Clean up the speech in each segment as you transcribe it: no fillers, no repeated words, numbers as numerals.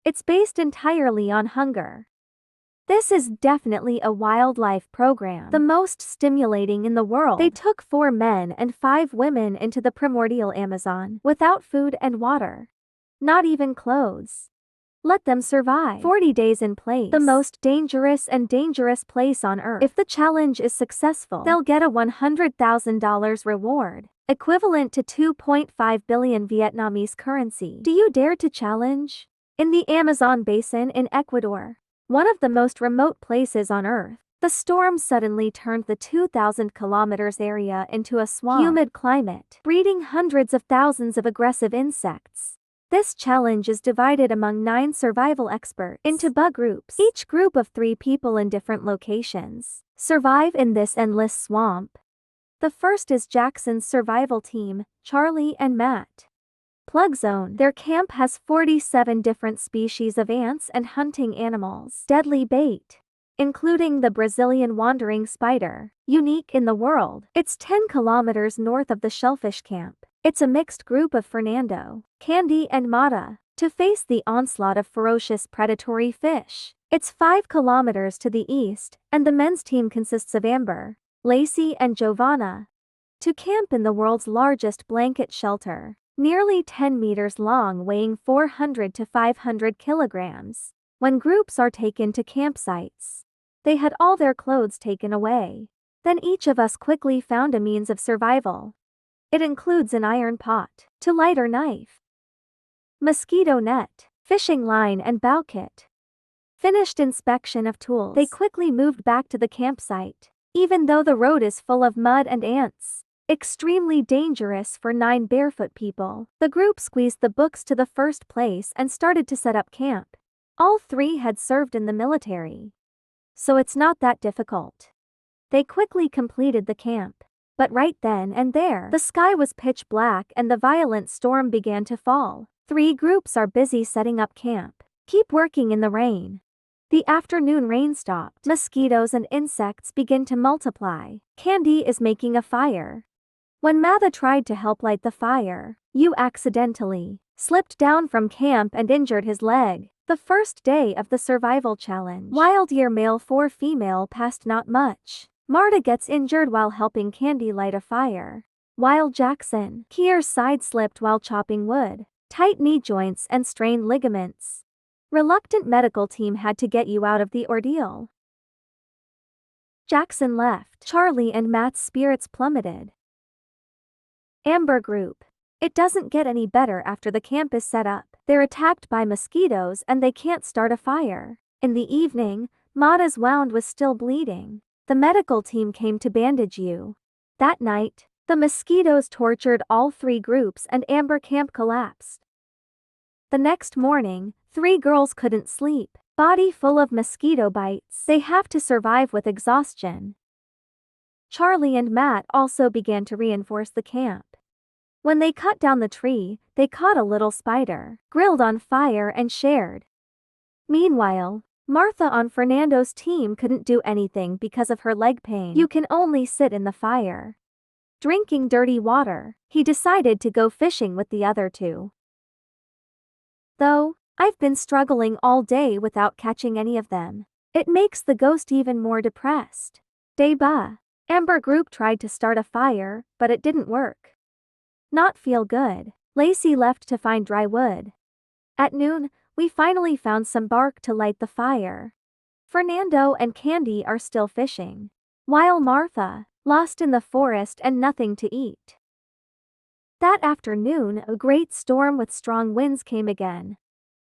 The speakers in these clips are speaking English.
It's based entirely on hunger. This is definitely a wildlife program, the most stimulating in the world. They took 4 men and 5 women into the primordial Amazon, without food and water. Not even clothes. Let them survive 40 days in place, the most dangerous place on Earth. If the challenge is successful, they'll get a $100,000 reward, equivalent to 2.5 billion Vietnamese currency. Do you dare to challenge? In the Amazon basin in Ecuador, one of the most remote places on Earth, the storm suddenly turned the 2,000 kilometers area into a swamp. Humid climate, breeding hundreds of thousands of aggressive insects. This challenge is divided among 9 survival experts into bug groups. Each group of 3 people in different locations survive in this endless swamp. The first is Jackson's survival team, Charlie and Matt. Plug Zone. Their camp has 47 different species of ants and hunting animals. Deadly bait, including the Brazilian wandering spider, unique in the world. It's 10 kilometers north of the shellfish camp. It's a mixed group of Fernando, Candy and Mata, to face the onslaught of ferocious predatory fish. It's 5 kilometers to the east, and the men's team consists of Amber, Lacey and Giovanna, to camp in the world's largest blanket shelter, nearly 10 meters long, weighing 400 to 500 kilograms. When groups are taken to campsites, they had all their clothes taken away. Then each of us quickly found a means of survival. It includes an iron pot, to light or knife, mosquito net, fishing line and bow kit. Finished inspection of tools, they quickly moved back to the campsite, even though the road is full of mud and ants. Extremely dangerous for 9 barefoot people. The group squeezed the books to the first place and started to set up camp. All 3 had served in the military, so it's not that difficult. They quickly completed the camp. But right then and there, the sky was pitch black and the violent storm began to fall. 3 groups are busy setting up camp. Keep working in the rain. The afternoon rain stopped. Mosquitoes and insects begin to multiply. Candy is making a fire. When Matha tried to help light the fire, you accidentally slipped down from camp and injured his leg. The first day of the survival challenge. Wild year male 4 female passed not much. Marta gets injured while helping Candy light a fire, while Jackson Kier side-slipped while chopping wood. Tight knee joints and strained ligaments. Reluctant medical team had to get you out of the ordeal. Jackson left. Charlie and Matt's spirits plummeted. Amber Group. It doesn't get any better after the camp is set up. They're attacked by mosquitoes and they can't start a fire. In the evening, Mata's wound was still bleeding. The medical team came to bandage you. That night, the mosquitoes tortured all 3 groups and Amber camp collapsed. The next morning, 3 girls couldn't sleep, body full of mosquito bites. They have to survive with exhaustion. Charlie and Matt also began to reinforce the camp. When they cut down the tree, they caught a little spider, grilled on fire and shared. Meanwhile, Martha on Fernando's team couldn't do anything because of her leg pain. You can only sit in the fire, drinking dirty water. He decided to go fishing with the other 2. Though, I've been struggling all day without catching any of them. It makes the ghost even more depressed. Deba. Amber Group tried to start a fire, but it didn't work. Not feel good. Lacey left to find dry wood. At noon, we finally found some bark to light the fire. Fernando and Candy are still fishing, while Martha, lost in the forest and nothing to eat. That afternoon, a great storm with strong winds came again,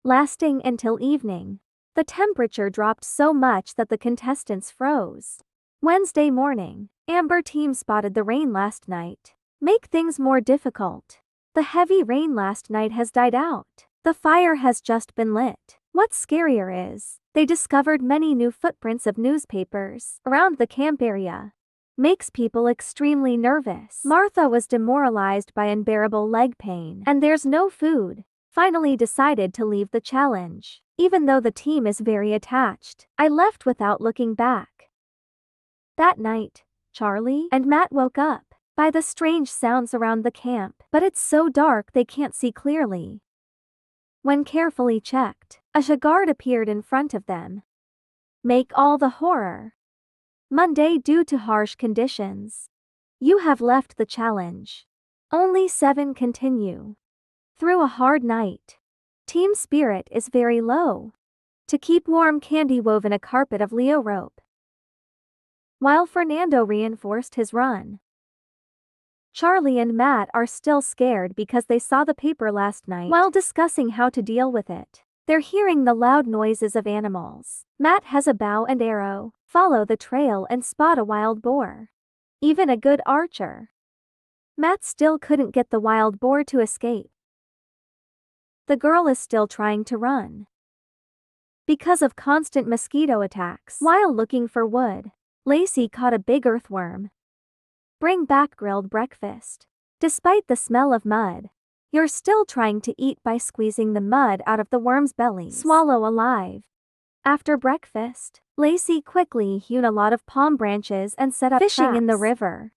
lasting until evening. The temperature dropped so much that the contestants froze. Wednesday morning, Amber team spotted the rain last night. Make things more difficult. The heavy rain last night has died out. The fire has just been lit. What's scarier is, they discovered many new footprints of newspapers around the camp area. Makes people extremely nervous. Martha was demoralized by unbearable leg pain, and there's no food. Finally decided to leave the challenge. Even though the team is very attached, I left without looking back. That night, Charlie and Matt woke up by the strange sounds around the camp, but it's so dark they can't see clearly. When carefully checked, a guard appeared in front of them. Make all the horror. Monday due to harsh conditions. You have left the challenge. Only 7 continue. Through a hard night. Team spirit is very low. To keep warm, Candy wove in a carpet of Leo rope. While Fernando reinforced his run. Charlie and Matt are still scared because they saw the paper last night. While discussing how to deal with it, they're hearing the loud noises of animals. Matt has a bow and arrow, follow the trail and spot a wild boar. Even a good archer. Matt still couldn't get the wild boar to escape. The girl is still trying to run. Because of constant mosquito attacks. While looking for wood, Lacey caught a big earthworm. Bring back grilled breakfast. Despite the smell of mud, you're still trying to eat by squeezing the mud out of the worm's belly. Swallow alive. After breakfast, Lacey quickly hewn a lot of palm branches and set up fishing in the river.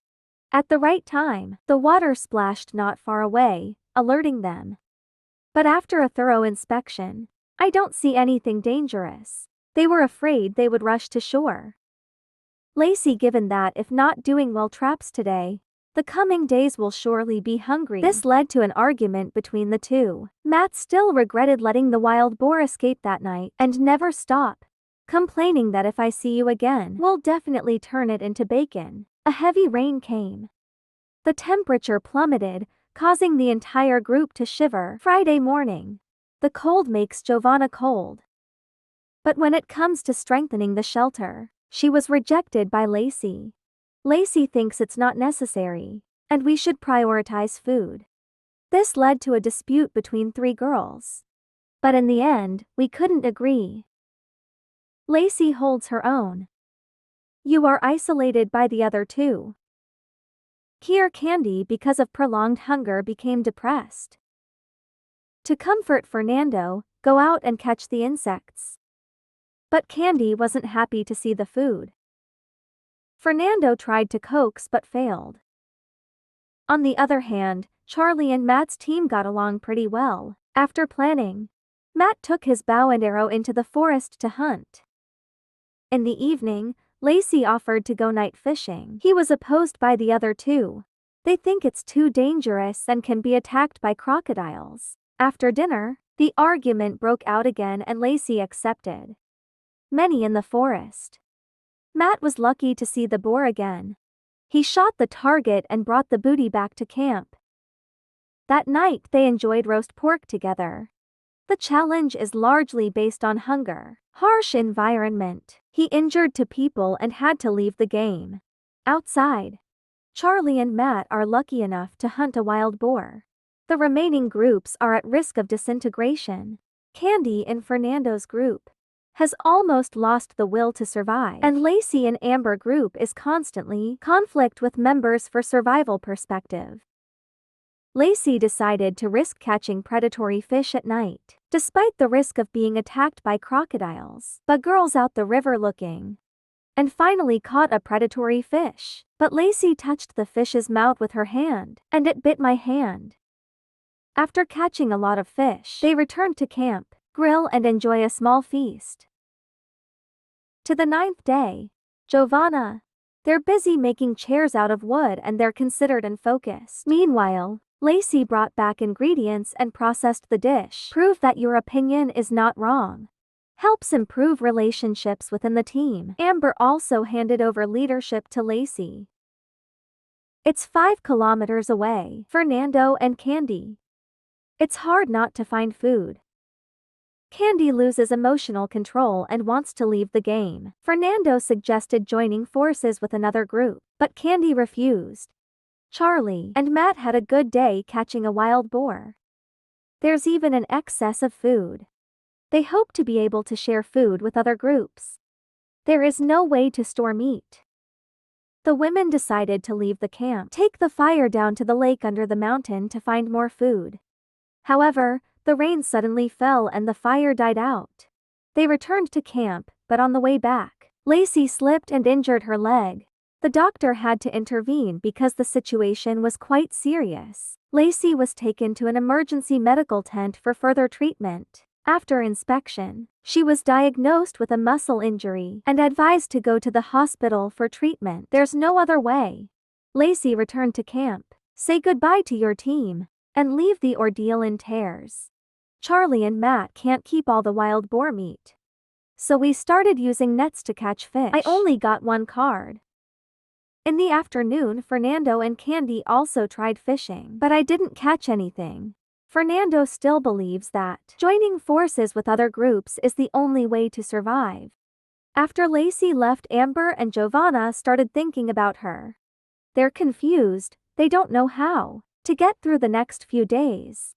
At the right time, the water splashed not far away, alerting them. But after a thorough inspection, I don't see anything dangerous. They were afraid they would rush to shore. Lacey, given that if not doing well traps today, the coming days will surely be hungry. This led to an argument between the two. Matt still regretted letting the wild boar escape that night and never stop, complaining that if I see you again, we'll definitely turn it into bacon. A heavy rain came. The temperature plummeted, causing the entire group to shiver. Friday morning. The cold makes Giovanna cold. But when it comes to strengthening the shelter, she was rejected by Lacey. Lacey thinks it's not necessary, and we should prioritize food. This led to a dispute between 3 girls. But in the end, we couldn't agree. Lacey holds her own. You are isolated by the other 2. Here Candy, because of prolonged hunger, became depressed. To comfort Fernando, go out and catch the insects. But Candy wasn't happy to see the food. Fernando tried to coax but failed. On the other hand, Charlie and Matt's team got along pretty well. After planning, Matt took his bow and arrow into the forest to hunt. In the evening, Lacey offered to go night fishing. He was opposed by the other 2. They think it's too dangerous and can be attacked by crocodiles. After dinner, the argument broke out again and Lacey accepted. Many in the forest. Matt was lucky to see the boar again. He shot the target and brought the booty back to camp. That night they enjoyed roast pork together. The challenge is largely based on hunger. Harsh environment. He injured 2 people and had to leave the game. Outside, Charlie and Matt are lucky enough to hunt a wild boar. The remaining groups are at risk of disintegration. Candy in Fernando's group has almost lost the will to survive, and Lacey in Amber group is constantly conflict with members for survival perspective. Lacey decided to risk catching predatory fish at night, despite the risk of being attacked by crocodiles. But girls out the river looking, and finally caught a predatory fish. But Lacey touched the fish's mouth with her hand, and it bit my hand. After catching a lot of fish, they returned to camp, grill and enjoy a small feast. To the 9th day, Giovanna. They're busy making chairs out of wood and they're considered and focused. Meanwhile, Lacey brought back ingredients and processed the dish. Prove that your opinion is not wrong. Helps improve relationships within the team. Amber also handed over leadership to Lacey. It's 5 kilometers away. Fernando and Candy. It's hard not to find food. Candy loses emotional control and wants to leave the game. Fernando suggested joining forces with another group, but Candy refused. Charlie and Matt had a good day catching a wild boar. There's even an excess of food. They hope to be able to share food with other groups. There is no way to store meat. The women decided to leave the camp, take the fire down to the lake under the mountain to find more food. However, the rain suddenly fell and the fire died out. They returned to camp, but on the way back, Lacey slipped and injured her leg. The doctor had to intervene because the situation was quite serious. Lacey was taken to an emergency medical tent for further treatment. After inspection, she was diagnosed with a muscle injury and advised to go to the hospital for treatment. There's no other way. Lacey returned to camp. Say goodbye to your team and leave the ordeal in tears. Charlie and Matt can't keep all the wild boar meat. So we started using nets to catch fish. I only got one card. In the afternoon, Fernando and Candy also tried fishing, but I didn't catch anything. Fernando still believes that joining forces with other groups is the only way to survive. After Lacey left, Amber and Giovanna started thinking about her. They're confused, they don't know how to get through the next few days.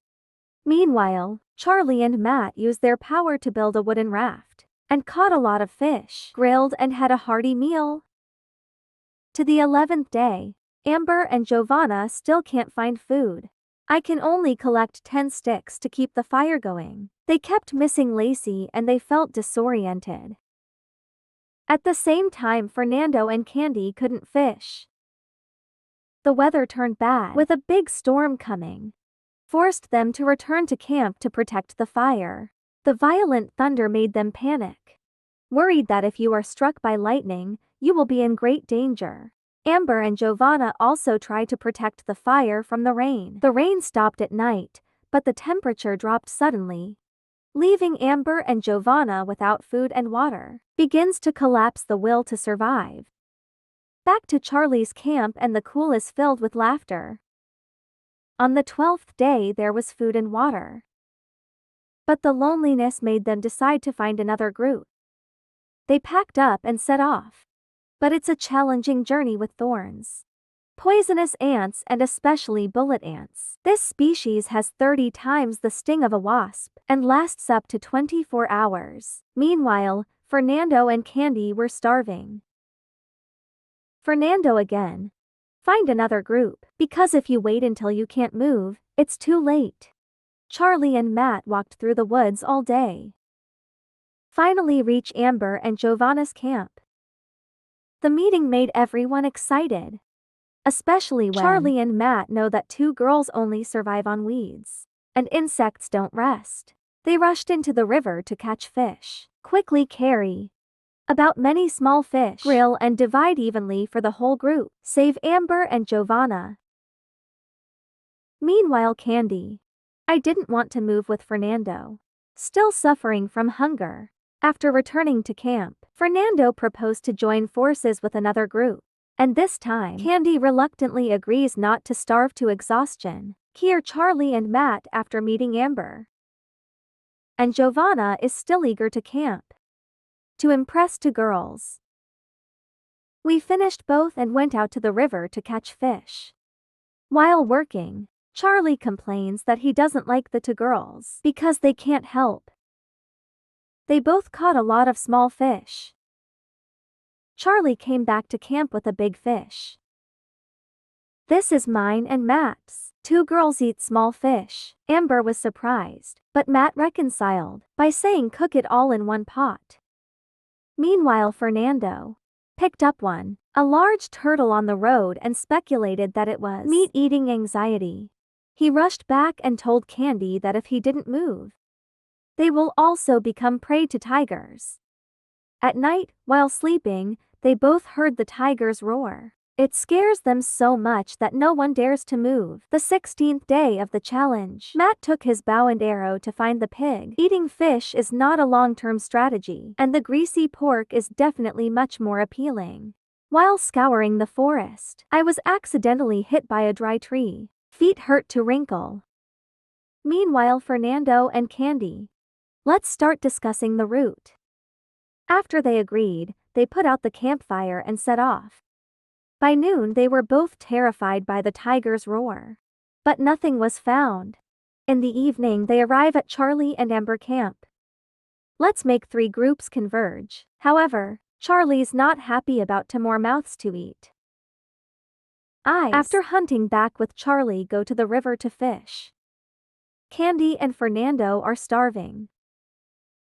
Meanwhile, Charlie and Matt used their power to build a wooden raft and caught a lot of fish, grilled and had a hearty meal. To the 11th day, Amber and Giovanna still can't find food. I can only collect 10 sticks to keep the fire going. They kept missing Lacey and they felt disoriented. At the same time, Fernando and Candy couldn't fish. The weather turned bad, with a big storm coming, forced them to return to camp to protect the fire. The violent thunder made them panic, worried that if you are struck by lightning, you will be in great danger. Amber and Giovanna also tried to protect the fire from the rain. The rain stopped at night, but the temperature dropped suddenly, leaving Amber and Giovanna without food and water. Begins to collapse the will to survive. Back to Charlie's camp and the pool is filled with laughter. On the 12th day there was food and water. But the loneliness made them decide to find another group. They packed up and set off. But it's a challenging journey with thorns, poisonous ants and especially bullet ants. This species has 30 times the sting of a wasp and lasts up to 24 hours. Meanwhile, Fernando and Candy were starving. Fernando again. Find another group, because if you wait until you can't move, it's too late. Charlie and Matt walked through the woods all day. Finally reach Amber and Giovanna's camp. The meeting made everyone excited, especially when Charlie and Matt know that 2 girls only survive on weeds, and insects don't rest. They rushed into the river to catch fish. Quickly carry about many small fish, grill and divide evenly for the whole group. Save Amber and Giovanna. Meanwhile, Candy. I didn't want to move with Fernando, still suffering from hunger. After returning to camp, Fernando proposed to join forces with another group. And this time, Candy reluctantly agrees not to starve to exhaustion. Here Charlie and Matt after meeting Amber. And Giovanna is still eager to camp, to impress 2 girls. We finished both and went out to the river to catch fish. While working, Charlie complains that he doesn't like the 2 girls because they can't help. They both caught a lot of small fish. Charlie came back to camp with a big fish. This is mine and Matt's. 2 girls eat small fish. Amber was surprised, but Matt reconciled by saying cook it all in one pot. Meanwhile, Fernando picked up one, a large turtle on the road and speculated that it was meat-eating anxiety. He rushed back and told Candy that if he didn't move, they will also become prey to tigers. At night, while sleeping, they both heard the tigers roar. It scares them so much that no one dares to move. The 16th day of the challenge, Matt took his bow and arrow to find the pig. Eating fish is not a long-term strategy, and the greasy pork is definitely much more appealing. While scouring the forest, I was accidentally hit by a dry tree. Feet hurt to wrinkle. Meanwhile, Fernando and Candy. Let's start discussing the route. After they agreed, they put out the campfire and set off. By noon they were both terrified by the tiger's roar. But nothing was found. In the evening they arrive at Charlie and Amber camp. Let's make 3 groups converge. However, Charlie's not happy about 2 more mouths to eat. After hunting back with Charlie, go to the river to fish. Candy and Fernando are starving.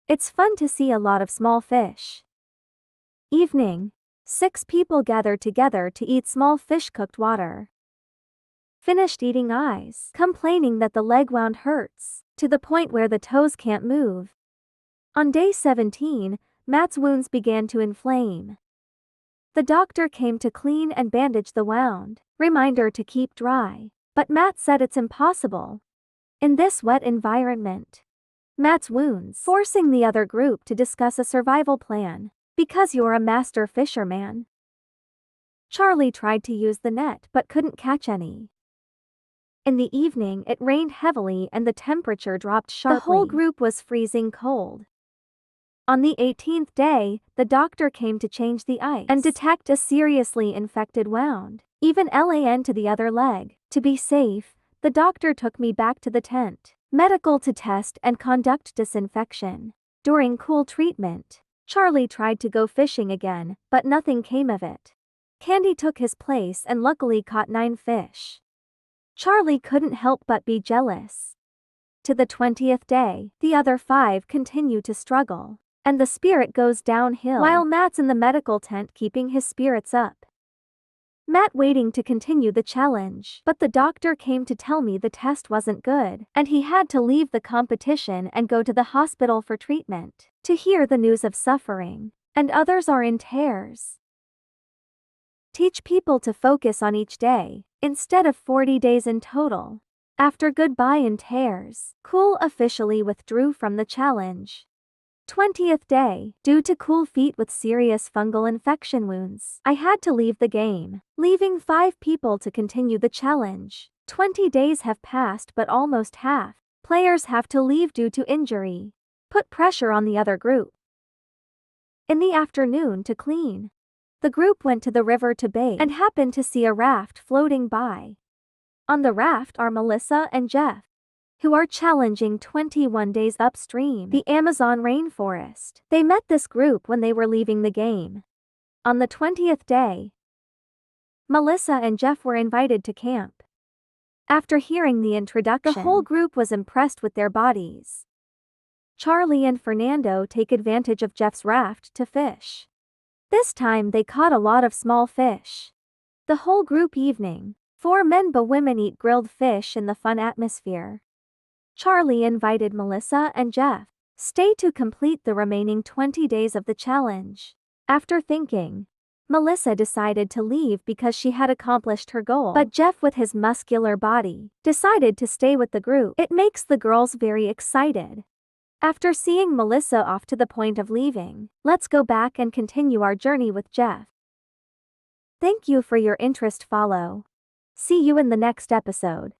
It's fun to see a lot of small fish. Evening. 6 people gather together to eat small fish cooked water. finished eating eyes, complaining that the leg wound hurts, to the point where the toes can't move. On day 17, Matt's wounds began to inflame. The doctor came to clean and bandage the wound, reminder to keep dry, but Matt said it's impossible in this wet environment. Matt's wounds, forcing the other group to discuss a survival plan, because you're a master fisherman. Charlie tried to use the net but couldn't catch any. In the evening it rained heavily and the temperature dropped sharply. The whole group was freezing cold. On the 18th day, the doctor came to change the ice and detect a seriously infected wound, even LAN to the other leg. To be safe, the doctor took me back to the tent, medical to test and conduct disinfection. During cool treatment, Charlie tried to go fishing again, but nothing came of it. Candy took his place and luckily caught 9 fish. Charlie couldn't help but be jealous. To the 20th day, the other 5 continue to struggle, and the spirit goes downhill while Matt's in the medical tent keeping his spirits up. Matt waiting to continue the challenge, but the doctor came to tell me the test wasn't good, and he had to leave the competition and go to the hospital for treatment. To hear the news of suffering, and others are in tears. Teach people to focus on each day, instead of 40 days in total. After goodbye in tears, Cool officially withdrew from the challenge. 20th day, due to Cool feet with serious fungal infection wounds, I had to leave the game, leaving 5 people to continue the challenge. 20 days have passed but almost half players have to leave due to injury. Put pressure on the other group. In the afternoon to clean. The group went to the river to bathe and happened to see a raft floating by. On the raft are Melissa and Jeff, who are challenging 21 days upstream, the Amazon rainforest. They met this group when they were leaving the game. On the 20th day, Melissa and Jeff were invited to camp. After hearing the introduction, the whole group was impressed with their bodies. Charlie and Fernando take advantage of Jeff's raft to fish. This time they caught a lot of small fish. The whole group evening, 4 men but women eat grilled fish in the fun atmosphere. Charlie invited Melissa and Jeff, stay to complete the remaining 20 days of the challenge. After thinking, Melissa decided to leave because she had accomplished her goal, but Jeff with his muscular body, decided to stay with the group. It makes the girls very excited. After seeing Melissa off to the point of leaving, let's go back and continue our journey with Jeff. Thank you for your interest. Follow. See you in the next episode.